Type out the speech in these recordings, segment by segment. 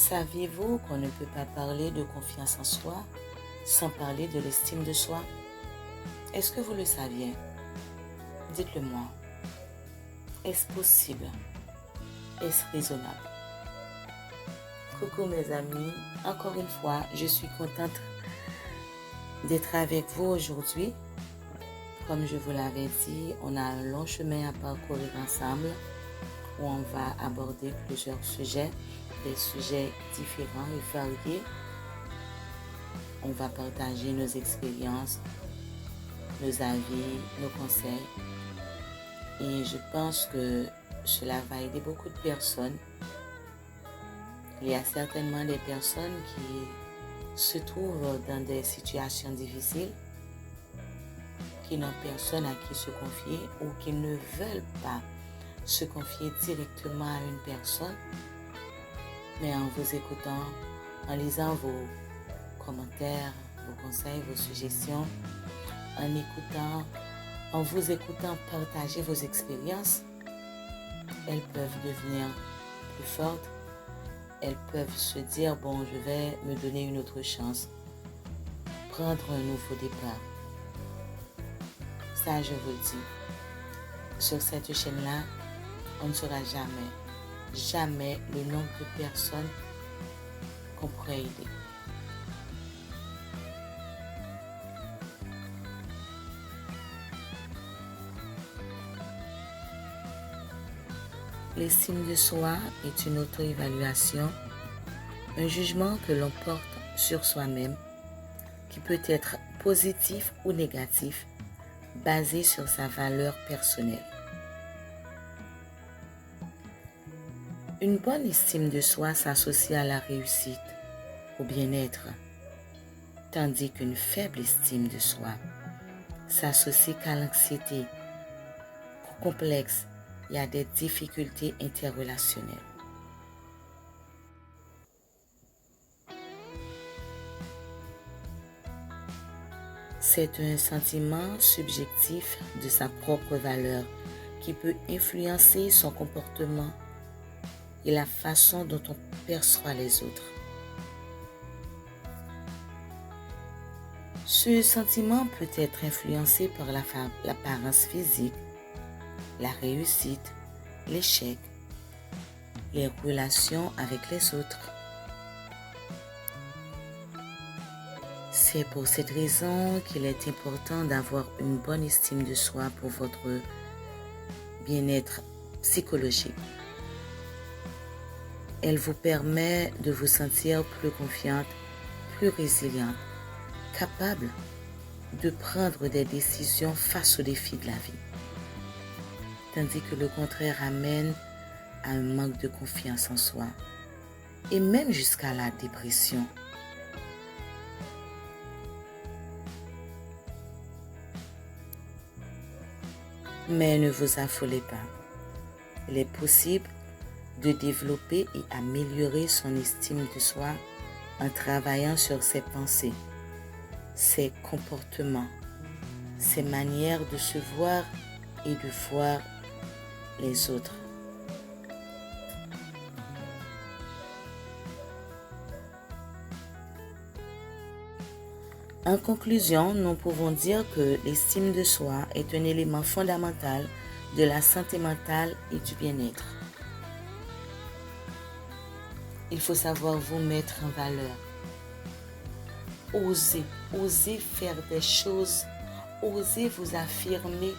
Saviez-vous qu'on ne peut pas parler de confiance en soi sans parler de l'estime de soi? Est-ce que vous le saviez? Dites-le moi. Est-ce possible? Est-ce raisonnable? Coucou mes amis, encore une fois, je suis contente d'être avec vous aujourd'hui. Comme je vous l'avais dit, on a un long chemin à parcourir ensemble où on va aborder plusieurs sujets, des sujets différents et variés. On va partager nos expériences, nos avis, nos conseils. Et je pense que cela va aider beaucoup de personnes. Il y a certainement des personnes qui se trouvent dans des situations difficiles, qui n'ont personne à qui se confier ou qui ne veulent pas se confier directement à une personne. Mais en vous écoutant, en lisant vos commentaires, vos conseils, vos suggestions, en vous écoutant partager vos expériences, elles peuvent devenir plus fortes. Elles peuvent se dire, bon, je vais me donner une autre chance, prendre un nouveau départ. Ça, je vous le dis. Sur cette chaîne-là, on ne saura jamais le nombre de personnes qu'on pourrait aider. L'estime de soi est une auto-évaluation, un jugement que l'on porte sur soi-même, qui peut être positif ou négatif, basé sur sa valeur personnelle. Une bonne estime de soi s'associe à la réussite, au bien-être, tandis qu'une faible estime de soi s'associe qu'à l'anxiété, au complexe et à des difficultés interrelationnelles. C'est un sentiment subjectif de sa propre valeur qui peut influencer son comportement et la façon dont on perçoit les autres. Ce sentiment peut être influencé par l'apparence physique, la réussite, l'échec, les relations avec les autres. C'est pour cette raison qu'il est important d'avoir une bonne estime de soi pour votre bien-être psychologique. Elle vous permet de vous sentir plus confiante, plus résiliente, capable de prendre des décisions face aux défis de la vie. Tandis que le contraire amène à un manque de confiance en soi et même jusqu'à la dépression. Mais ne vous affolez pas. Il est possible de développer et améliorer son estime de soi en travaillant sur ses pensées, ses comportements, ses manières de se voir et de voir les autres. En conclusion, nous pouvons dire que l'estime de soi est un élément fondamental de la santé mentale et du bien-être. Il faut savoir vous mettre en valeur. Osez faire des choses, osez vous affirmer,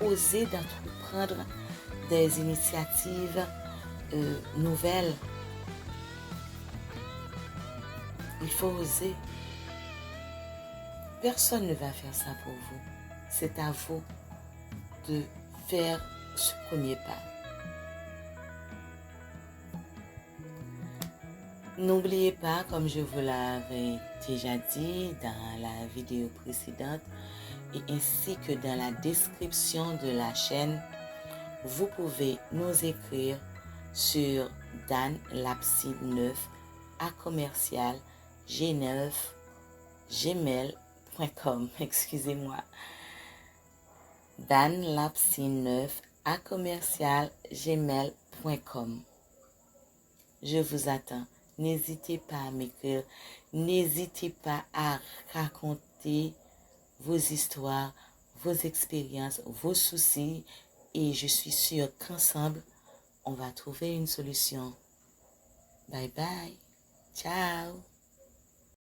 osez d'entreprendre des initiatives nouvelles. Il faut oser. Personne ne va faire ça pour vous. C'est à vous de faire ce premier pas. N'oubliez pas, comme je vous l'avais déjà dit dans la vidéo précédente et ainsi que dans la description de la chaîne, vous pouvez nous écrire sur danlapsi9@gmail.com. Excusez-moi. danlapsi9@gmail.com. Je vous attends. N'hésitez pas à m'écrire. N'hésitez pas à raconter vos histoires, vos expériences, vos soucis. Et je suis sûre qu'ensemble, on va trouver une solution. Bye bye. Ciao.